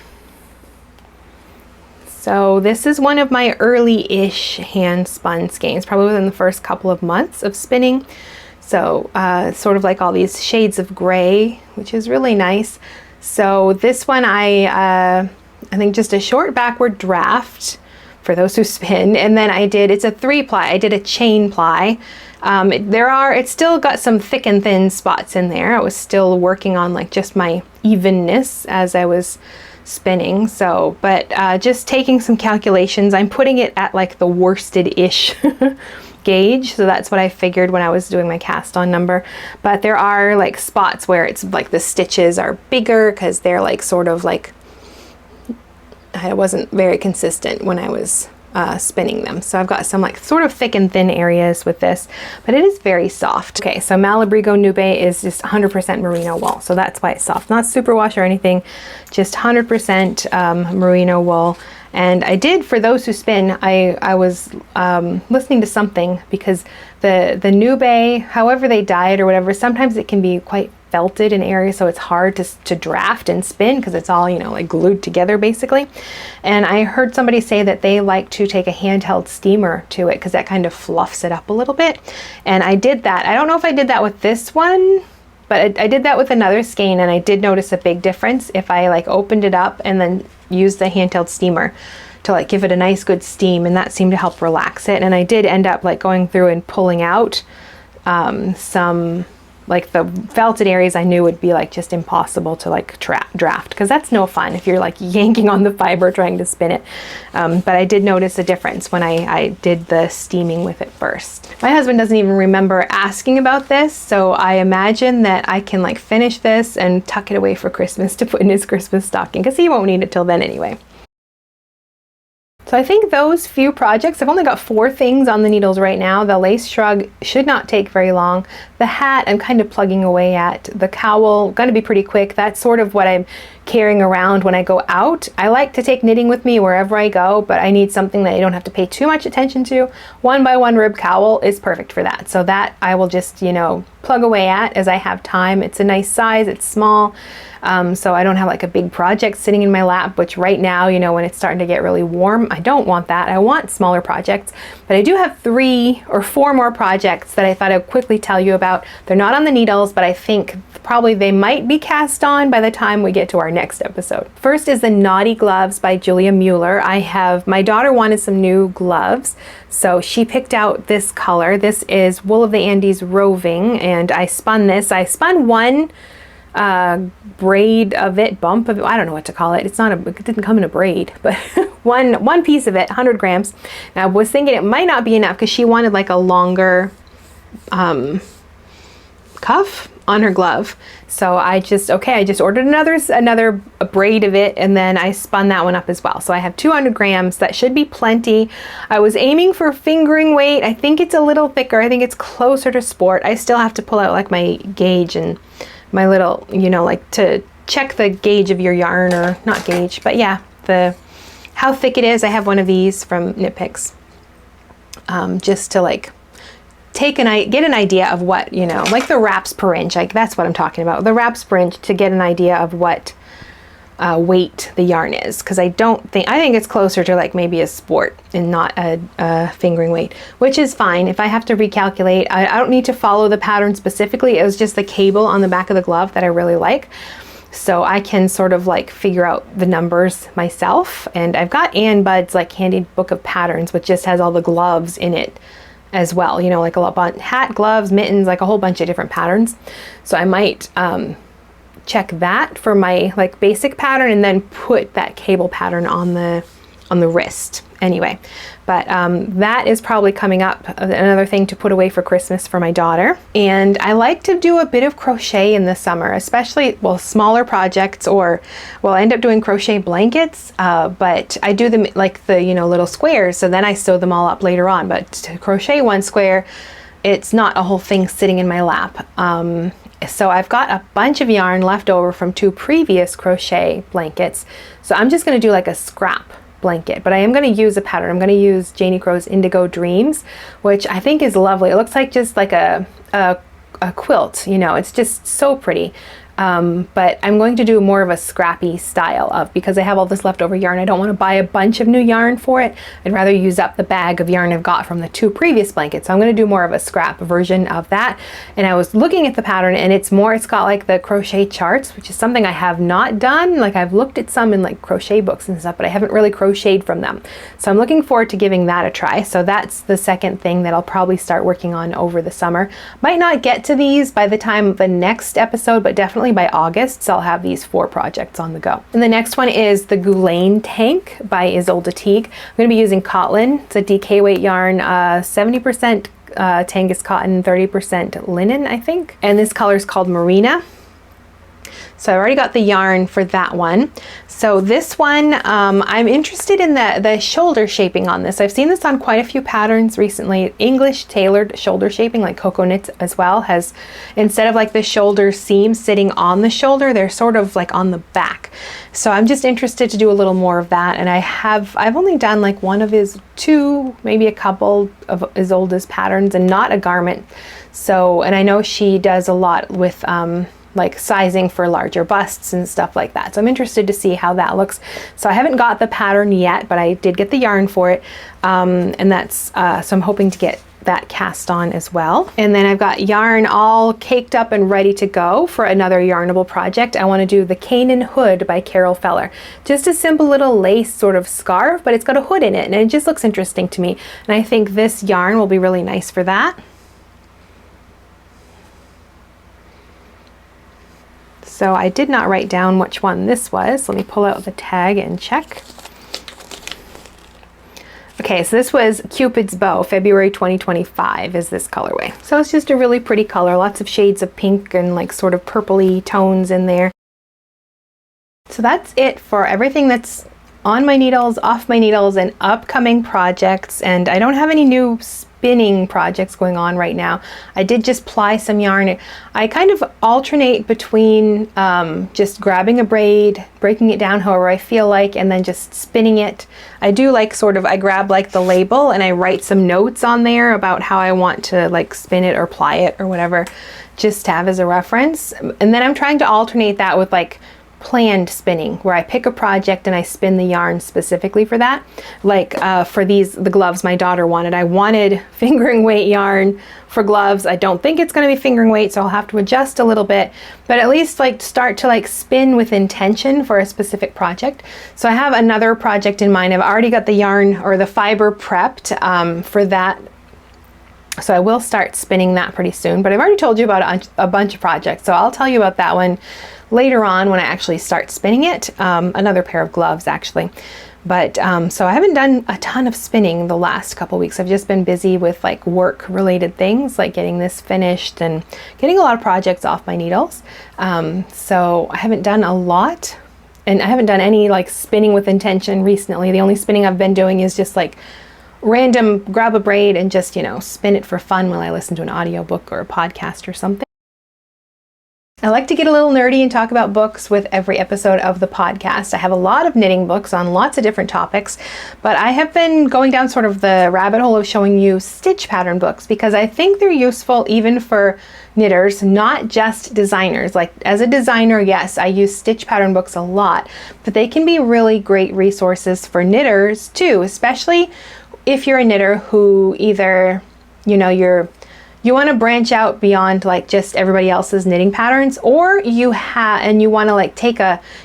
So this is one of my early-ish hand spun skeins, probably within the first couple of months of spinning. So sort of like all these shades of gray, which is really nice. So this one I think just a short backward draft for those who spin, and then it's a 3-ply. I did a chain ply. It's still got some thick and thin spots in there. I was still working on like just my evenness as I was spinning. So, but just taking some calculations, I'm putting it at like the worsted-ish gauge. So that's what I figured when I was doing my cast on number. But there are like spots where it's like the stitches are bigger because they're like sort of like, I wasn't very consistent when I was spinning them. So I've got some like sort of thick and thin areas with this, but it is very soft. Okay, so Malabrigo Nube is just 100% merino wool. So that's why it's soft. Not superwash or anything, just 100% merino wool. And I did, for those who spin, I was listening to something, because the Nube, however they dye it or whatever, sometimes it can be quite felted in areas, so it's hard to draft and spin because it's all, you know, like glued together basically. And I heard somebody say that they like to take a handheld steamer to it because that kind of fluffs it up a little bit. And I did that. I don't know if I did that with this one, but I did that with another skein, and I did notice a big difference if I like opened it up and then used the handheld steamer to like give it a nice good steam, and that seemed to help relax it. And I did end up like going through and pulling out some, like the felted areas I knew would be like just impossible to like draft, because that's no fun if you're like yanking on the fiber trying to spin it. But I did notice a difference when I did the steaming with it first. My husband doesn't even remember asking about this, so I imagine that I can like finish this and tuck it away for Christmas to put in his Christmas stocking, because he won't need it till then anyway. So I think those few projects, I've only got 4 things on the needles right now. The lace shrug should not take very long. The hat I'm kind of plugging away at. The cowl, gonna be pretty quick. That's sort of what I'm carrying around when I go out. I like to take knitting with me wherever I go, but I need something that I don't have to pay too much attention to. 1x1 rib cowl is perfect for that. So that I will just, you know, plug away at as I have time. It's a nice size, it's small. So I don't have like a big project sitting in my lap, which right now, you know, when it's starting to get really warm, I don't want that. I want smaller projects, but I do have 3 or 4 more projects that I thought I'd quickly tell you about. They're not on the needles, but I think probably they might be cast on by the time we get to our next episode. First is the Naughty Gloves by Julia Mueller. My daughter wanted some new gloves, so she picked out this color. This is Wool of the Andes Roving, and I spun this. I spun one braid of it, bump of it, I don't know what to call it. It didn't come in a braid, but one piece of it, 100 grams. Now I was thinking it might not be enough because she wanted like a longer cuff on her glove. So I just ordered another braid of it, and then I spun that one up as well. So I have 200 grams. That should be plenty. I was aiming for fingering weight. I think it's a little thicker. I think it's closer to sport. I still have to pull out like my gauge and my little, you know, like to check the gauge of your yarn, or not gauge, but yeah, how thick it is. I have one of these from Knit Picks, just to like get an idea of what, you know, like the wraps per inch, like that's what I'm talking about, the wraps per inch, to get an idea of what weight the yarn is, because I think it's closer to like maybe a sport and not a fingering weight, which is fine. If I have to recalculate, I don't need to follow the pattern specifically. It was just the cable on the back of the glove that I really like, so I can sort of like figure out the numbers myself. And I've got Ann Budd's like handy book of patterns, which just has all the gloves in it as well, you know, like a lot of hat, gloves, mittens, like a whole bunch of different patterns. So I might check that for my like basic pattern, and then put that cable pattern on the wrist anyway. But that is probably coming up, another thing to put away for Christmas for my daughter. And I like to do a bit of crochet in the summer, especially, well, smaller projects, or well, I end up doing crochet blankets, but I do them like the, you know, little squares, so then I sew them all up later on. But to crochet one square, it's not a whole thing sitting in my lap. So I've got a bunch of yarn left over from 2 previous crochet blankets. So I'm just going to do like a scrap blanket, but I am going to use a pattern. I'm going to use Janie Crow's Indigo Dreams, which I think is lovely. It looks like just like a quilt, you know, it's just so pretty. But I'm going to do more of a scrappy style of, because I have all this leftover yarn, I don't want to buy a bunch of new yarn for it. I'd rather use up the bag of yarn I've got from the 2 previous blankets. So I'm going to do more of a scrap version of that. And I was looking at the pattern, and it's got like the crochet charts, which is something I have not done. Like I've looked at some in like crochet books and stuff, but I haven't really crocheted from them. So I'm looking forward to giving that a try. So that's the second thing that I'll probably start working on over the summer. Might not get to these by the time of the next episode, but definitely by August, so I'll have these 4 projects on the go. And the next one is the Goulaine Tank by Isolde Teague. I'm going to be using Cotton. It's a DK weight yarn, 70% Tangus cotton, 30% linen, I think. And this color is called Marina. So I already got the yarn for that one. So this one, I'm interested in the shoulder shaping on this. I've seen this on quite a few patterns recently. English tailored shoulder shaping, like Coco Knits as well, has, instead of like the shoulder seam sitting on the shoulder, they're sort of like on the back. So I'm just interested to do a little more of that. And I've only done like one of his 2, maybe a couple of Isolde's patterns, and not a garment. So, and I know she does a lot with like sizing for larger busts and stuff like that. So I'm interested to see how that looks. So I haven't got the pattern yet, but I did get the yarn for it. And that's, so I'm hoping to get that cast on as well. And then I've got yarn all caked up and ready to go for another Yarnable project. I want to do the Canaan Hood by Carol Feller. Just a simple little lace sort of scarf, but it's got a hood in it, and it just looks interesting to me. And I think this yarn will be really nice for that. So I did not write down which one this was. Let me pull out the tag and check. Okay, so this was Cupid's Bow, February 2025 is this colorway. So it's just a really pretty color, lots of shades of pink and like sort of purpley tones in there. So that's it for everything that's on my needles, off my needles, and upcoming projects. And I don't have any new spinning projects going on right now. I did just ply some yarn. I kind of alternate between just grabbing a braid, breaking it down however I feel like, and then just spinning it. I do like sort of, I grab like the label and I write some notes on there about how I want to like spin it or ply it or whatever, just to have as a reference. And then I'm trying to alternate that with like planned spinning, where I pick a project and I spin the yarn specifically for that. Like for the gloves my daughter wanted. I wanted fingering weight yarn for gloves. I don't think it's going to be fingering weight, so I'll have to adjust a little bit, but at least like start to like spin with intention for a specific project. So I have another project in mind. I've already got the yarn or the fiber prepped for that. So I will start spinning that pretty soon, but I've already told you about a bunch of projects. So I'll tell you about that one later on when I actually start spinning it. Another pair of gloves actually. But so I haven't done a ton of spinning the last couple weeks. I've just been busy with like work related things, like getting this finished and getting a lot of projects off my needles. So I haven't done a lot, and I haven't done any like spinning with intention recently. The only spinning I've been doing is just like random grab a braid and just, you know, spin it for fun while I listen to an audiobook or a podcast or something. I like to get a little nerdy and talk about books with every episode of the podcast. I have a lot of knitting books on lots of different topics, but I have been going down sort of the rabbit hole of showing you stitch pattern books because I think they're useful even for knitters, not just designers. Like as a designer, yes, I use stitch pattern books a lot, but they can be really great resources for knitters too, especially if you're a knitter who either, you know, you want to branch out beyond like just everybody else's knitting patterns, or you want to like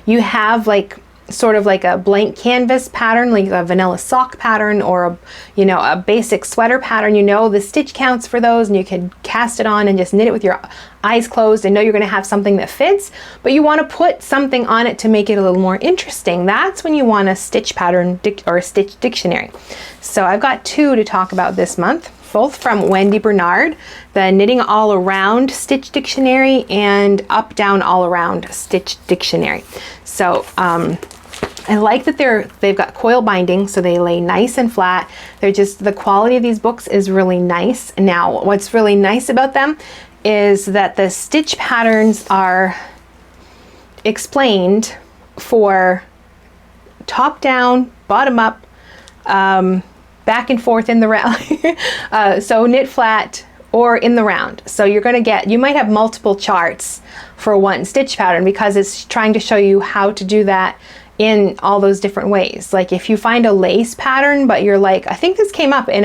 you have like sort of like a blank canvas pattern, like a vanilla sock pattern or a basic sweater pattern. You know the stitch counts for those, and you can cast it on and just knit it with your eyes closed and know you're going to have something that fits, but you want to put something on it to make it a little more interesting. That's when you want a stitch pattern or a stitch dictionary. So I've got two to talk about this month, both from Wendy Bernard, the Knitting All Around Stitch Dictionary and Up Down All Around Stitch Dictionary. So I like that they've got coil binding, so they lay nice and flat. The quality of these books is really nice. Now, what's really nice about them is that the stitch patterns are explained for top down, bottom up, back and forth in the round. So knit flat or in the round. So you might have multiple charts for one stitch pattern because it's trying to show you how to do that in all those different ways. Like if you find a lace pattern, but you're like, I think this came up in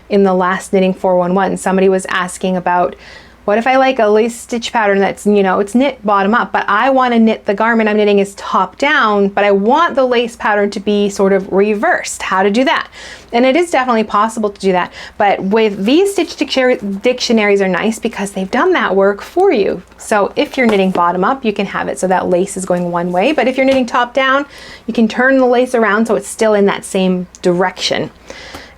in the last Knitting 411, somebody was asking about, what if I like a lace stitch pattern that's, it's knit bottom up, but I want to knit the garment I'm knitting is top down, but I want the lace pattern to be sort of reversed. How to do that? And it is definitely possible to do that. But with these stitch dictionaries are nice because they've done that work for you. So if you're knitting bottom up, you can have it so that lace is going one way. But if you're knitting top down, you can turn the lace around so it's still in that same direction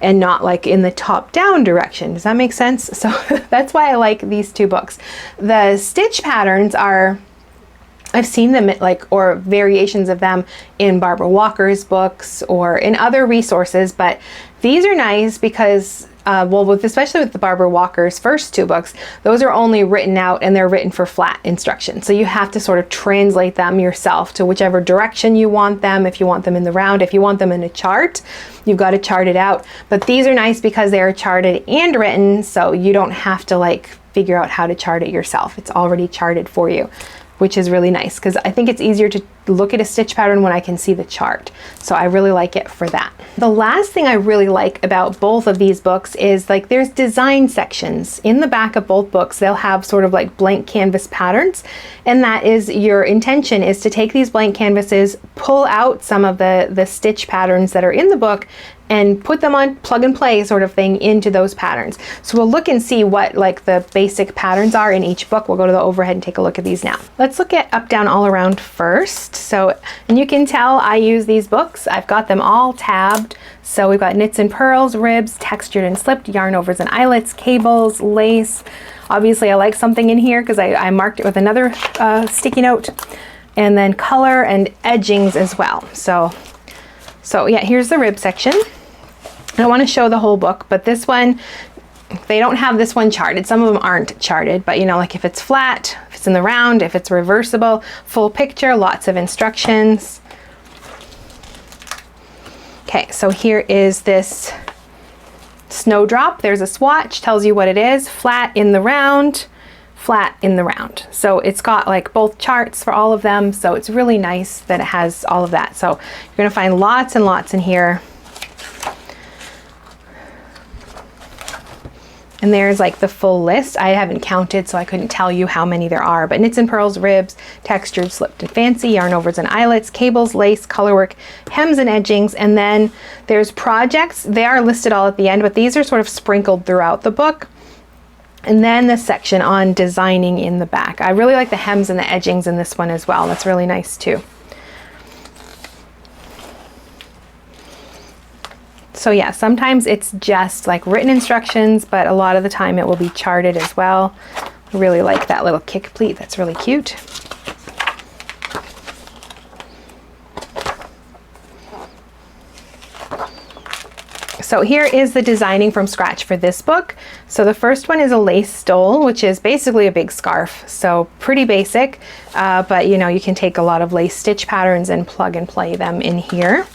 and not like in the top down direction. Does that make sense? So that's why I like these two books. The stitch patterns I've seen them or variations of them in Barbara Walker's books or in other resources, but these are nice because especially with the Barbara Walker's first two books, those are only written out and they're written for flat instructions. So you have to sort of translate them yourself to whichever direction you want them. If you want them in the round, if you want them in a chart, you've got to chart it out. But these are nice because they are charted and written, so you don't have to figure out how to chart it yourself. It's already charted for you, which is really nice because I think it's easier to look at a stitch pattern when I can see the chart. So I really like it for that. The last thing I really like about both of these books is there's design sections. In the back of both books, they'll have sort of blank canvas patterns. And that is, your intention is to take these blank canvases, pull out some of the stitch patterns that are in the book and put them on plug and play sort of thing into those patterns. So we'll look and see what the basic patterns are in each book. We'll go to the overhead and take a look at these now. Let's look at Up, Down, All Around first. So, and you can tell I use these books. I've got them all tabbed. So we've got knits and purls, ribs, textured and slipped, yarn overs and eyelets, cables, lace. Obviously I like something in here because I marked it with another sticky note. And then color and edgings as well. So So yeah, here's the rib section. I don't want to show the whole book, but this one, they don't have this one charted. Some of them aren't charted, but you know, like if it's flat, if it's in the round, if it's reversible, full picture, lots of instructions. Okay, so here is this snowdrop. There's a swatch, tells you what it is, flat in the round, flat in the round. So it's got like both charts for all of them. So it's really nice that it has all of that. So you're gonna find lots and lots in here. And there's like the full list. I haven't counted, so I couldn't tell you how many there are, but knits and pearls, ribs, textured, slipped and fancy, yarn overs and eyelets, cables, lace, colorwork, hems and edgings, and then there's projects. They are listed all at the end, but these are sort of sprinkled throughout the book. And then the section on designing in the back. I really like the hems and the edgings in this one as well. That's really nice too. So yeah, sometimes it's just like written instructions, but a lot of the time it will be charted as well. I really like that little kick pleat. That's really cute. So here is the designing from scratch for this book. So the first one is a lace stole, which is basically a big scarf. So pretty basic, but you know, you can take a lot of lace stitch patterns and plug and play them in here.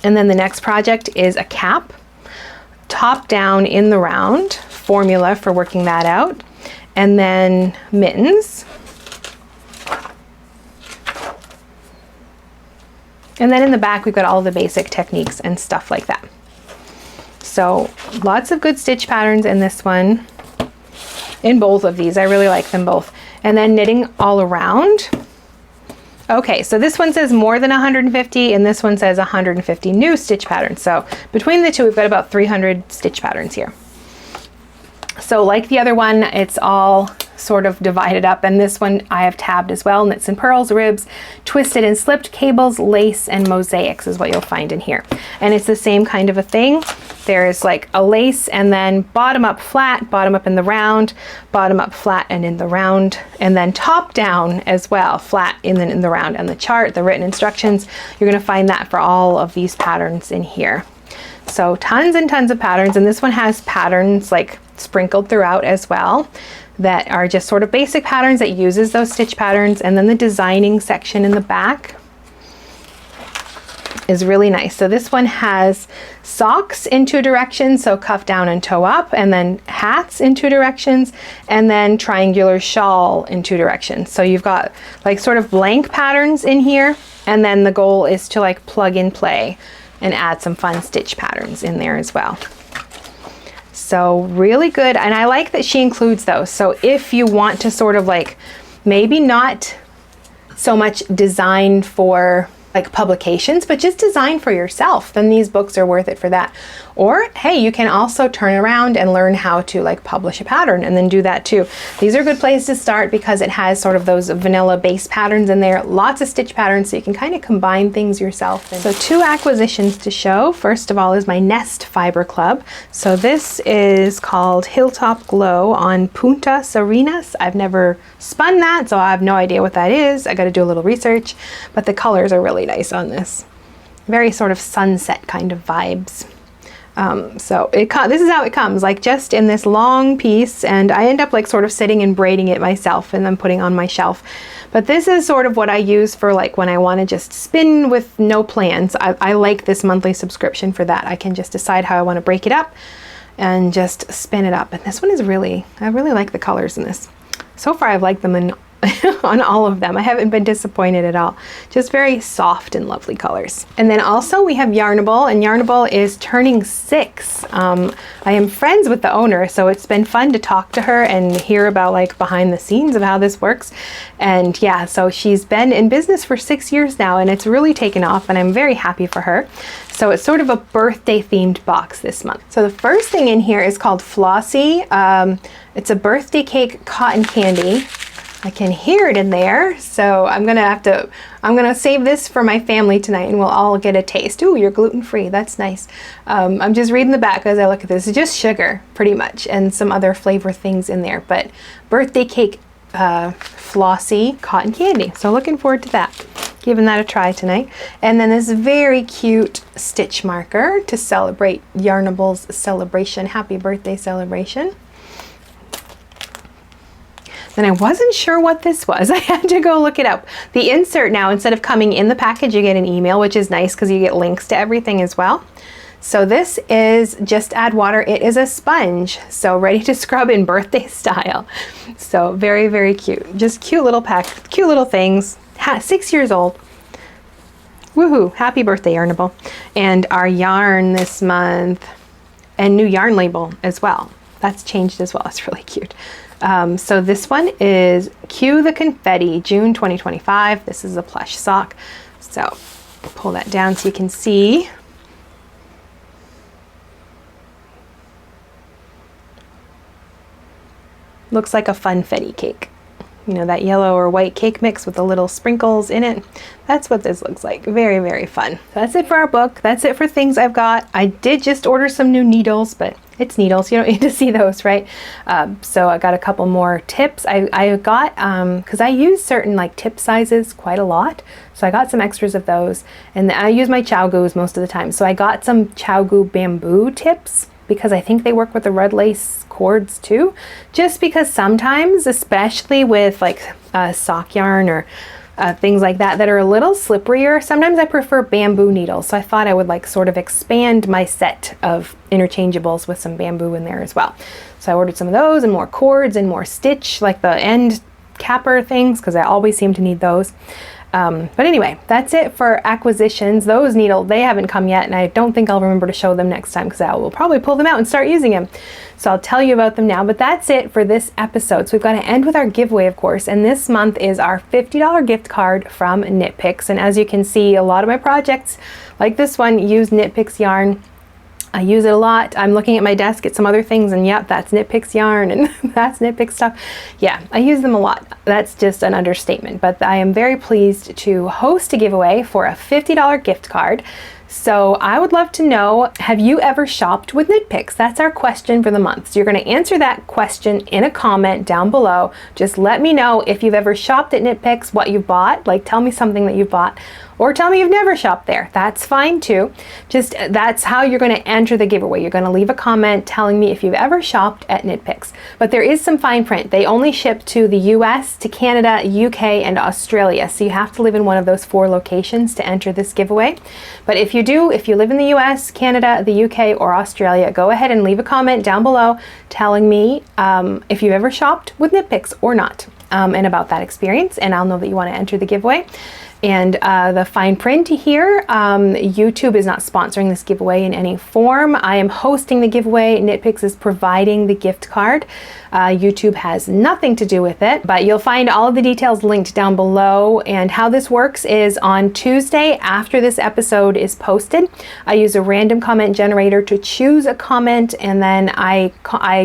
And then the next project is a cap, top down in the round, formula for working that out. And then mittens. And then in the back, we've got all the basic techniques and stuff like that. So lots of good stitch patterns in this one, in both of these. I really like them both. And then knitting all around. Okay, so this one says more than 150 and this one says 150 new stitch patterns. So between the two, we've got about 300 stitch patterns here. So like the other one, it's all sort of divided up, and this one I have tabbed as well. Knits and pearls, ribs, twisted and slipped, cables, lace, and mosaics is what you'll find in here. And it's the same kind of a thing. There's like a lace and then bottom up flat, bottom up in the round, bottom up flat and in the round, and then top down as well, flat in the round. And the chart, the written instructions, you're gonna find that for all of these patterns in here. So tons and tons of patterns, and this one has patterns like sprinkled throughout as well that are just sort of basic patterns that uses those stitch patterns. And then the designing section in the back is really nice. So this one has socks in 2 directions, so cuff down and toe up, and then hats in 2 directions, and then triangular shawl in 2 directions. So you've got like sort of blank patterns in here, and then the goal is to like plug and play and add some fun stitch patterns in there as well. So really good, and I like that she includes those. So if you want to sort of like maybe not so much design for like publications, but just design for yourself, then these books are worth it for that. Or hey, you can also turn around and learn how to like publish a pattern and then do that too. These are a good place to start because it has sort of those vanilla base patterns in there, lots of stitch patterns, so you can kind of combine things yourself. So 2 acquisitions to show. First of all is my Nest Fiber Club. So this is called Hilltop Glow on Punta Serenas. I've never spun that, so I have no idea what that is. I got to do a little research, but the colors are really nice on this. Very sort of sunset kind of vibes. So this is how it comes, like just in this long piece, and I end up like sort of sitting and braiding it myself and then putting on my shelf. But this is sort of what I use for like when I want to just spin with no plans. I like this monthly subscription for that. I can just decide how I want to break it up and just spin it up. And this one is really, I really like the colors in this. So far I've liked them in on all of them. I haven't been disappointed at all. Just very soft and lovely colors. And then also we have Yarnable, and Yarnable is turning 6. I am friends with the owner, so it's been fun to talk to her and hear about like behind the scenes of how this works. And yeah, so she's been in business for 6 years now, and it's really taken off, and I'm very happy for her. So it's sort of a birthday themed box this month. So the first thing in here is called Flossie. It's a birthday cake cotton candy. I can hear it in there, so I'm gonna save this for my family tonight and we'll all get a taste. Ooh, you're gluten-free, that's nice. I'm just reading the back as I look at this. It's just sugar, pretty much, and some other flavor things in there, but birthday cake Flossie cotton candy. So looking forward to that. giving that a try tonight. And then this very cute stitch marker to celebrate Yarnable's celebration, happy birthday celebration. Then I wasn't sure what this was. I had to go look it up. The insert now, instead of coming in the package, you get an email, which is nice because you get links to everything as well. So this is Just Add Water. It is a sponge, so ready to scrub in birthday style. So very, very cute. Just cute little pack, cute little things. 6 years old. Woohoo! Happy birthday, Yarnable. And our yarn this month, and new yarn label as well. That's changed as well. It's really cute. So this one is Cue the Confetti, June 2025. This is a plush sock. So pull that down so you can see. Looks like a funfetti cake. You know, that yellow or white cake mix with the little sprinkles in it. That's what this looks like. Very, very fun. That's it for our book. That's it for things I've got. I did just order some new needles, but it's needles. You don't need to see those, right? So I got a couple more tips. I got, because I use certain like tip sizes quite a lot. So I got some extras of those. And I use my Chow-Goos most of the time. So I got some Chow-Goo bamboo tips, because I think they work with the red lace cords too, just because sometimes, especially with like sock yarn or things like that that are a little slipperier, sometimes I prefer bamboo needles. So I thought I would like sort of expand my set of interchangeables with some bamboo in there as well. So I ordered some of those and more cords and more stitch, like the end capper things, because I always seem to need those. But anyway, that's it for acquisitions. Those needles, they haven't come yet, and I don't think I'll remember to show them next time because I will probably pull them out and start using them. So I'll tell you about them now, but that's it for this episode. So we've got to end with our giveaway, of course, and this month is our $50 gift card from Knit Picks. And as you can see, a lot of my projects, like this one, use Knit Picks yarn. I use it a lot. I'm looking at my desk at some other things, and yep, that's Knit Picks yarn and that's Knit Picks stuff. Yeah, I use them a lot. That's just an understatement, but I am very pleased to host a giveaway for a $50 gift card. So I would love to know, have you ever shopped with Knit Picks? That's our question for the month. So you're going to answer that question in a comment down below. Just let me know if you've ever shopped at Knit Picks, what you bought. Like, tell me something that you bought. Or tell me you've never shopped there. That's fine too. Just that's how you're going to enter the giveaway. You're going to leave a comment telling me if you've ever shopped at Knit Picks. But there is some fine print. They only ship to the US, to Canada, UK, and Australia. So you have to live in one of those 4 locations to enter this giveaway. But if you do, if you live in the US, Canada, the UK, or Australia, go ahead and leave a comment down below telling me if you've ever shopped with Knit Picks or not, and about that experience, and I'll know that you want to enter the giveaway. And the fine print here, YouTube is not sponsoring this giveaway in any form. I am hosting the giveaway. Knit Picks is providing the gift card. YouTube has nothing to do with it, but you'll find all of the details linked down below. And how this works is on Tuesday, after this episode is posted, I use a random comment generator to choose a comment, and then I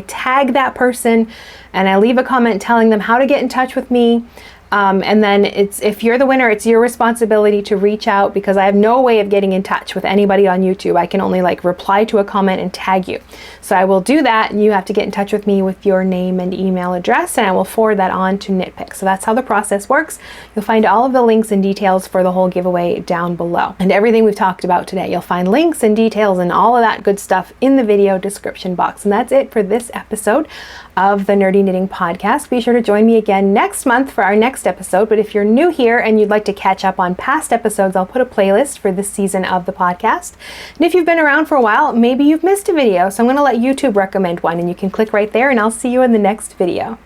tag that person and I leave a comment telling them how to get in touch with me. And then if you're the winner, it's your responsibility to reach out, because I have no way of getting in touch with anybody on YouTube. I can only like reply to a comment and tag you. So I will do that, and you have to get in touch with me with your name and email address, and I will forward that on to Knit Picks. So that's how the process works. You'll find all of the links and details for the whole giveaway down below. And everything we've talked about today, you'll find links and details and all of that good stuff in the video description box. And that's it for this episode of the Nerdy Knitting Podcast. Be sure to join me again next month for our next episode. But if you're new here and you'd like to catch up on past episodes, I'll put a playlist for this season of the podcast. And if you've been around for a while, maybe you've missed a video, so I'm going to let YouTube recommend one, and you can click right there, and I'll see you in the next video.